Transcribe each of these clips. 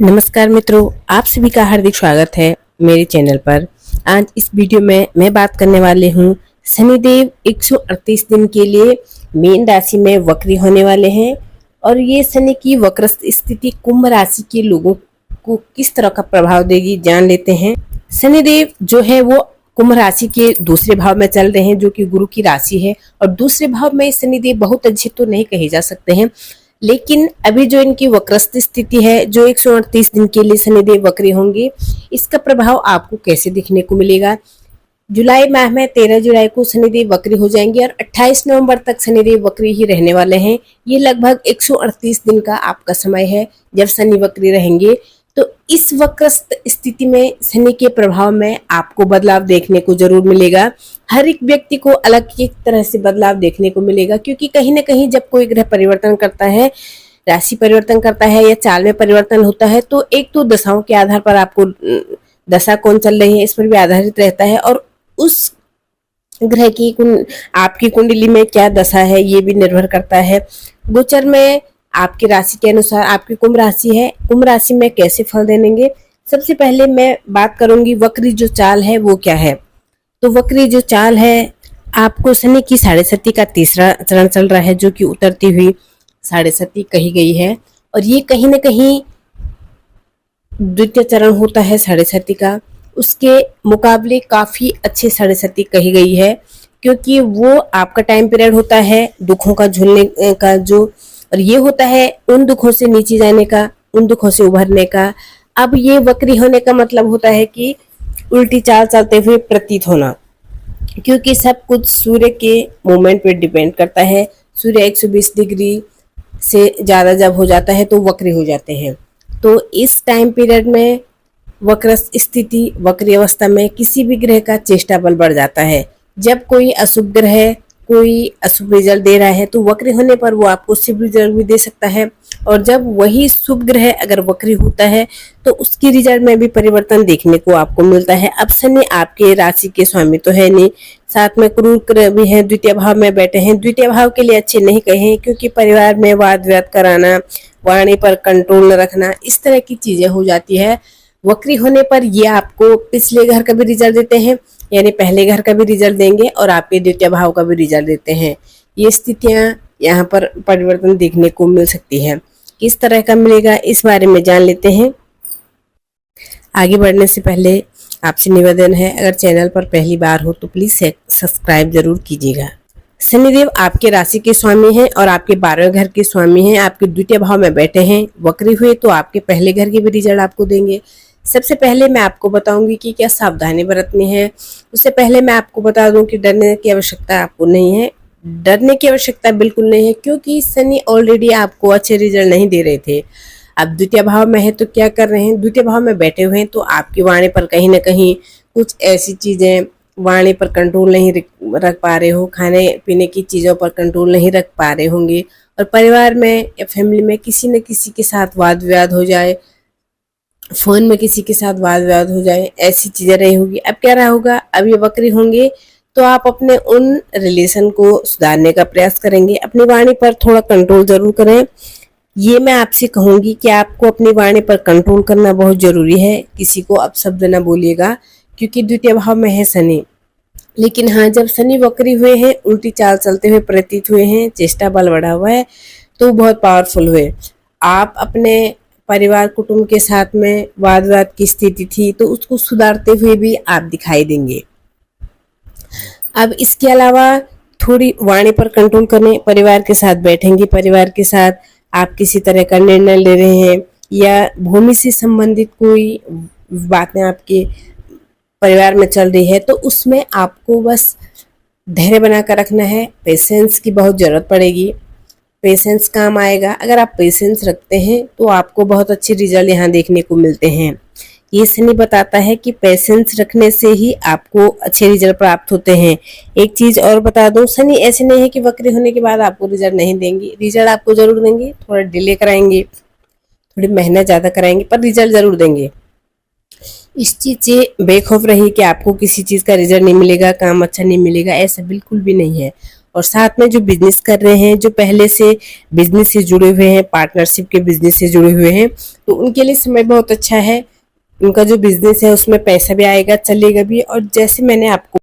नमस्कार मित्रों, आप सभी का हार्दिक स्वागत है मेरे चैनल पर। आज इस वीडियो में मैं बात करने वाले हूँ शनिदेव 138 दिन के लिए मीन राशि में वक्री होने वाले हैं और ये शनि की वक्रस्थ स्थिति कुंभ राशि के लोगों को किस तरह का प्रभाव देगी जान लेते हैं। शनिदेव जो है वो कुंभ राशि के दूसरे भाव में चल रहे हैं जो कि गुरु की राशि है और दूसरे भाव में शनिदेव बहुत अच्छे तो नहीं कहे जा सकते हैं, लेकिन अभी जो इनकी वक्रस्थ स्थिति है जो 138 दिन के लिए शनिदेव वक्री होंगे, इसका प्रभाव आपको कैसे दिखने को मिलेगा। जुलाई माह में 13 जुलाई को शनिदेव वक्री हो जाएंगे और 28 नवंबर तक शनिदेव वक्री ही रहने वाले हैं। ये लगभग 138 दिन का आपका समय है जब शनि वक्री रहेंगे। तो इस वक्रस्थ स्थिति में शनि के प्रभाव में आपको बदलाव देखने को जरूर मिलेगा। हर एक व्यक्ति को अलग एक तरह से बदलाव देखने को मिलेगा, क्योंकि कहीं ना कहीं जब कोई ग्रह परिवर्तन करता है, राशि परिवर्तन करता है या चाल में परिवर्तन होता है, तो एक तो दशाओं के आधार पर आपको दशा कौन चल रही है इस पर भी आधारित रहता है और उस ग्रह की आपकी कुंडली में क्या दशा है ये भी निर्भर करता है। गोचर में आपकी राशि के अनुसार आपकी कुंभ राशि है, कुंभ राशि में कैसे फल देंगे। सबसे पहले मैं बात करूंगी वक्री जो चाल है वो क्या है। तो वक्री जो चाल है, आपको शनि की साढ़े सती का तीसरा चरण चल रहा है जो कि उतरती हुई साढ़े सती कही गई है और ये कहीं ना कहीं द्वितीय चरण होता है साढ़े सती का। उसके मुकाबले काफी अच्छे साढ़े सती कही गई है, क्योंकि वो आपका टाइम पीरियड होता है दुखों का झूलने का जो, और ये होता है उन दुखों से नीचे जाने का, उन दुखों से उभरने का। अब ये वक्री होने का मतलब होता है कि उल्टी चाल चलते हुए प्रतीत होना, क्योंकि सब कुछ सूर्य के मूवमेंट पे डिपेंड करता है। सूर्य 120 डिग्री से ज़्यादा जब हो जाता है तो वक्री हो जाते हैं। तो इस टाइम पीरियड में वक्र स्थिति, वक्री अवस्था में किसी भी ग्रह का चेष्टा बल बढ़ जाता है। जब कोई अशुभ ग्रह कोई अशुभ रिजल्ट दे रहा है तो वक्री होने पर वो आपको शुभ रिजल्ट भी दे सकता है, और जब वही शुभ ग्रह अगर वक्री होता है तो उसकी रिजल्ट में भी परिवर्तन देखने को आपको मिलता है। अब शनि आपके राशि के स्वामी तो है नहीं, साथ में क्रूर ग्रह भी है, द्वितीय भाव में बैठे हैं। द्वितीय भाव के लिए अच्छे नहीं कहे, क्योंकि परिवार में वाद विवाद कराना, वाणी पर कंट्रोल न रखना, इस तरह की चीजें हो जाती है। वक्री होने पर ये आपको पिछले घर का भी रिजल्ट देते हैं, यानी पहले घर का भी रिजल्ट देंगे और आपके द्वितीय भाव का भी रिजल्ट देते हैं। ये स्थितियां यहाँ पर परिवर्तन देखने को मिल सकती है। किस तरह का मिलेगा इस बारे में जान लेते हैं। आगे बढ़ने से पहले आपसे निवेदन है, अगर चैनल पर पहली बार हो तो प्लीज सब्सक्राइब जरूर कीजिएगा। शनिदेव आपके राशि के स्वामी हैं और आपके 12वें घर के स्वामी हैं। आपके द्वितीय भाव में बैठे हैं, वक्री हुए तो आपके पहले घर के भी रिजल्ट आपको देंगे। सबसे पहले मैं आपको बताऊंगी कि क्या सावधानी बरतनी है। उससे पहले मैं आपको बता दूं कि डरने की आवश्यकता आपको नहीं है। डरने की आवश्यकता बिल्कुल नहीं है, क्योंकि शनि ऑलरेडी आपको अच्छे रिजल्ट नहीं दे रहे थे। अब द्वितीय भाव में है तो क्या कर रहे हैं, द्वितीय भाव में बैठे हुए हैं तो आपकी वाणी पर कहीं ना कहीं कुछ ऐसी चीजें, वाणी पर कंट्रोल नहीं रख पा रहे हो, खाने पीने की चीजों पर कंट्रोल नहीं रख पा रहे होंगे, और परिवार में या फैमिली में किसी न किसी के साथ वाद विवाद हो जाए, फोन में किसी के साथ वाद विवाद हो जाए, ऐसी चीजें रही होगी। अब क्या रहा होगा, अब ये वक्री होंगे तो आप अपने उन रिलेशन को सुधारने का प्रयास करेंगे। अपनी वाणी पर थोड़ा कंट्रोल जरूर करें। ये मैं आपसे कहूंगी कि आपको अपनी वाणी पर कंट्रोल करना बहुत जरूरी है। किसी को अपशब्द ना बोलिएगा, क्योंकि द्वितीय भाव में है शनि। लेकिन हाँ, जब शनि वक्री हुए हैं, उल्टी चाल चलते हुए प्रतीत हुए हैं, चेष्टा बल बढ़ा हुआ है, तो बहुत पावरफुल हुए। आप अपने परिवार कुटुंब के साथ में वाद विवाद की स्थिति थी तो उसको सुधारते हुए भी आप दिखाई देंगे। अब इसके अलावा थोड़ी वाणी पर कंट्रोल करें। परिवार के साथ बैठेंगे, परिवार के साथ आप किसी तरह का निर्णय ले रहे हैं या भूमि से संबंधित कोई बातें आपके परिवार में चल रही है, तो उसमें आपको बस धैर्य बनाकर रखना है। पेशेंस की बहुत जरूरत पड़ेगी, पेशेंस काम आएगा। अगर आप पेशेंस रखते हैं तो आपको बहुत अच्छे रिजल्ट यहाँ देखने को मिलते हैं। ये शनि बताता है कि पेशेंस रखने से ही आपको अच्छे रिजल्ट प्राप्त होते हैं। एक चीज और बता दूं, शनि ऐसे नहीं है कि वक्री होने के बाद आपको रिजल्ट नहीं देंगे, रिजल्ट आपको जरूर देंगे। थोड़ा डिले कराएंगे, थोड़ी मेहनत ज्यादा कराएंगे, पर रिजल्ट जरूर देंगे। इस चीज से बेखौफ रहिए कि आपको किसी चीज का रिजल्ट नहीं मिलेगा, काम अच्छा नहीं मिलेगा, ऐसा बिल्कुल भी नहीं है। और साथ में जो बिजनेस कर रहे हैं, जो पहले से बिजनेस से जुड़े हुए हैं, पार्टनरशिप के बिजनेस से जुड़े हुए हैं, तो उनके लिए समय बहुत अच्छा है। उनका जो बिजनेस है उसमें पैसा भी आएगा, चलेगा भी। और जैसे मैंने आपको,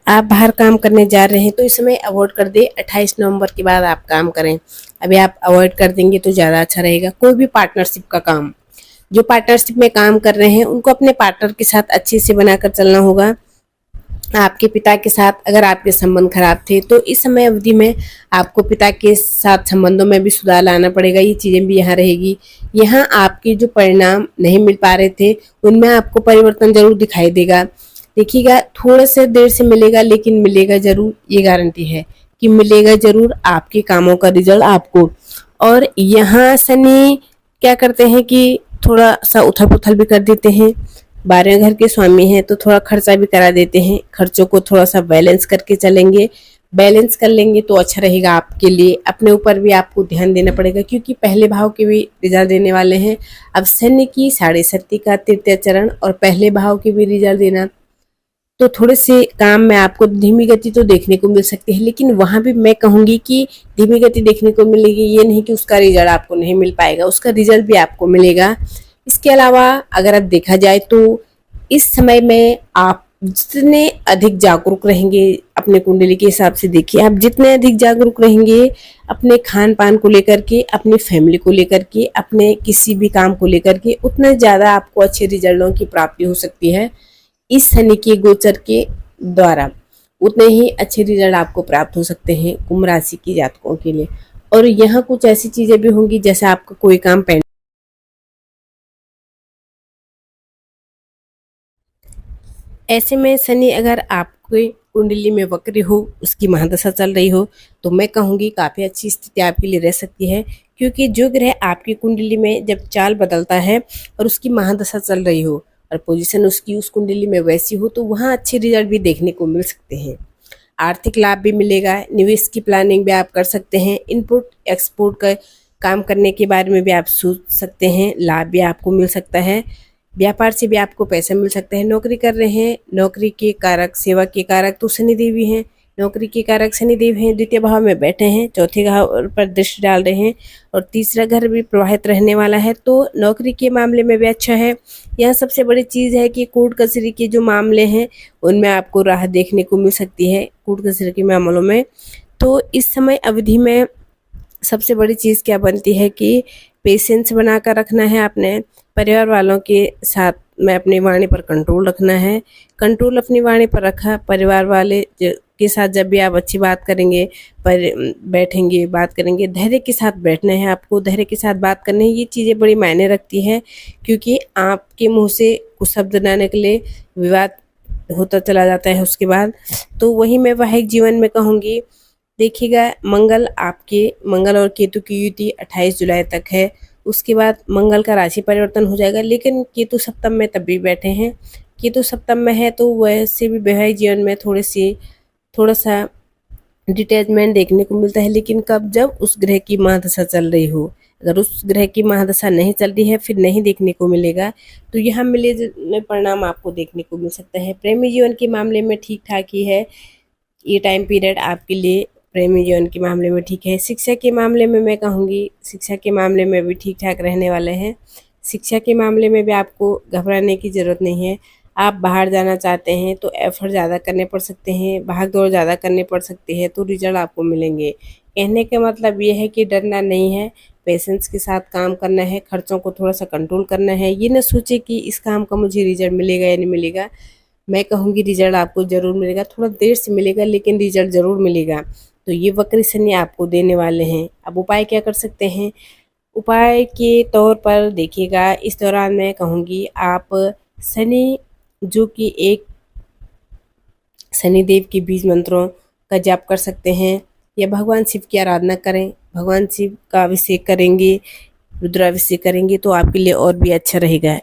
आप बाहर काम करने जा रहे हैं तो इस समय अवॉइड कर दे, 28 नवंबर के बाद आप काम करें। अभी आप अवॉइड कर देंगे तो ज़्यादा अच्छा रहेगा। कोई भी पार्टनरशिप का काम, जो पार्टनरशिप में काम कर रहे हैं उनको अपने पार्टनर के साथ अच्छे से बनाकर चलना होगा। आपके पिता के साथ अगर आपके संबंध खराब थे तो इस समय अवधि में आपको पिता के साथ संबंधों में भी सुधार लाना पड़ेगा। ये चीज़ें भी यहाँ रहेगी। यहाँ आपके जो परिणाम नहीं मिल पा रहे थे उनमें आपको परिवर्तन जरूर दिखाई देगा। देखिएगा, थोड़ा से देर से मिलेगा लेकिन मिलेगा जरूर, ये गारंटी है कि मिलेगा जरूर आपके कामों का रिजल्ट आपको। और यहाँ शनि क्या करते हैं कि थोड़ा सा उथल पुथल भी कर देते हैं। 12वें घर के स्वामी हैं तो थोड़ा खर्चा भी करा देते हैं। खर्चों को थोड़ा सा बैलेंस करके चलेंगे, बैलेंस कर लेंगे तो अच्छा रहेगा आपके लिए। अपने ऊपर भी आपको ध्यान देना पड़ेगा क्योंकि पहले भाव के भी रिजल्ट देने वाले हैं। अब शनि की 6.5 का तृतीय चरण और पहले भाव के भी रिजल्ट देना, तो थोड़े से काम में आपको धीमी गति तो देखने को मिल सकती है, लेकिन वहां भी मैं कहूंगी कि धीमी गति देखने को मिलेगी। ये नहीं कि उसका रिजल्ट आपको नहीं मिल पाएगा, उसका रिजल्ट भी आपको मिलेगा। इसके अलावा अगर आप देखा जाए तो इस समय में आप जितने अधिक जागरूक रहेंगे अपने कुंडली के हिसाब से, देखिए आप जितने अधिक जागरूक रहेंगे अपने खान पान को लेकर के, अपनी फैमिली को लेकर के, अपने किसी भी काम को लेकर के, उतना ज़्यादा आपको अच्छे रिजल्टों की प्राप्ति हो सकती है। इस शनि के गोचर के द्वारा उतने ही अच्छे रिजल्ट आपको प्राप्त हो सकते हैं कुंभ राशि की जातकों के लिए। और यहाँ कुछ ऐसी चीजें भी होंगी जैसे आपका कोई काम पेंडिंग, ऐसे में शनि अगर आपके कुंडली में वक्री हो, उसकी महादशा चल रही हो, तो मैं कहूँगी काफ़ी अच्छी स्थिति आपके लिए रह सकती है। क्योंकि जो ग्रह आपकी कुंडली में जब चाल बदलता है और उसकी महादशा चल रही हो और पोजीशन उसकी उस कुंडली में वैसी हो, तो वहाँ अच्छे रिजल्ट भी देखने को मिल सकते हैं। आर्थिक लाभ भी मिलेगा, निवेश की प्लानिंग भी आप कर सकते हैं, इनपुट एक्सपोर्ट का काम करने के बारे में भी आप सोच सकते हैं, लाभ भी आपको मिल सकता है। व्यापार से भी आपको पैसा मिल सकता है। नौकरी कर रहे हैं, नौकरी के कारक, सेवा के कारक तो शनिदेव ही हैं। नौकरी के कारक शनिदेव हैं, द्वितीय भाव में बैठे हैं, चौथे भाव पर दृष्टि डाल रहे हैं और तीसरा घर भी प्रभावित रहने वाला है, तो नौकरी के मामले में भी अच्छा है। यह सबसे बड़ी चीज़ है कि कोर्ट कचहरी के जो मामले हैं उनमें आपको राहत देखने को मिल सकती है, कोर्ट कचहरी के मामलों में। तो इस समय अवधि में सबसे बड़ी चीज़ क्या बनती है कि पेशेंस बनाकर रखना है, अपने परिवार वालों के साथ में अपनी वाणी पर कंट्रोल रखना है। कंट्रोल अपनी वाणी पर रखा, परिवार वाले के साथ जब भी आप अच्छी बात करेंगे, पर बैठेंगे, बात करेंगे, धैर्य के साथ बैठना है आपको, धैर्य के साथ बात करनी है। ये चीज़ें बड़ी मायने रखती है क्योंकि आपके मुंह से कुछ शब्द ना निकले, विवाद होता चला जाता है उसके बाद। तो वही मैं वैवाहिक जीवन में कहूँगी, देखिएगा मंगल और केतु की युति 28 जुलाई तक है। उसके बाद मंगल का राशि परिवर्तन हो जाएगा, लेकिन केतु सप्तम में तब भी बैठे हैं। केतु सप्तम में है तो वैसे भी वैवाहिक जीवन में थोड़ा सा डिटैचमेंट देखने को मिलता है, लेकिन कब, जब उस ग्रह की महादशा चल रही हो। अगर उस ग्रह की महादशा नहीं चल रही है फिर नहीं देखने को मिलेगा, तो यहाँ मिले परिणाम आपको देखने को मिल सकता है। प्रेमी जीवन के मामले में ठीक ठाक ही है, ये टाइम पीरियड आपके लिए प्रेमी जीवन के मामले में ठीक है। शिक्षा के मामले में मैं कहूँगी, शिक्षा के मामले में भी ठीक ठाक रहने वाले हैं। शिक्षा के मामले में भी आपको घबराने की ज़रूरत नहीं है। आप बाहर जाना चाहते हैं तो एफर्ट ज़्यादा करने पड़ सकते हैं, भाग दौड़ ज़्यादा करनी पड़ सकती है, तो रिजल्ट आपको मिलेंगे। कहने का मतलब ये है कि डरना नहीं है, पेशेंस के साथ काम करना है, खर्चों को थोड़ा सा कंट्रोल करना है। ये न सोचे कि इस काम का मुझे रिजल्ट मिलेगा या नहीं मिलेगा। मैं कहूँगी रिजल्ट आपको ज़रूर मिलेगा, थोड़ा देर से मिलेगा लेकिन रिजल्ट ज़रूर मिलेगा। तो ये वक्र शनि आपको देने वाले हैं। अब उपाय क्या कर सकते हैं? उपाय के तौर पर देखिएगा, इस दौरान मैं कहूँगी आप शनि, जो कि एक शनिदेव के बीज मंत्रों का जाप कर सकते हैं या भगवान शिव की आराधना करें। भगवान शिव का अभिषेक करेंगे, रुद्राभिषेक करेंगे तो आपके लिए और भी अच्छा रहेगा।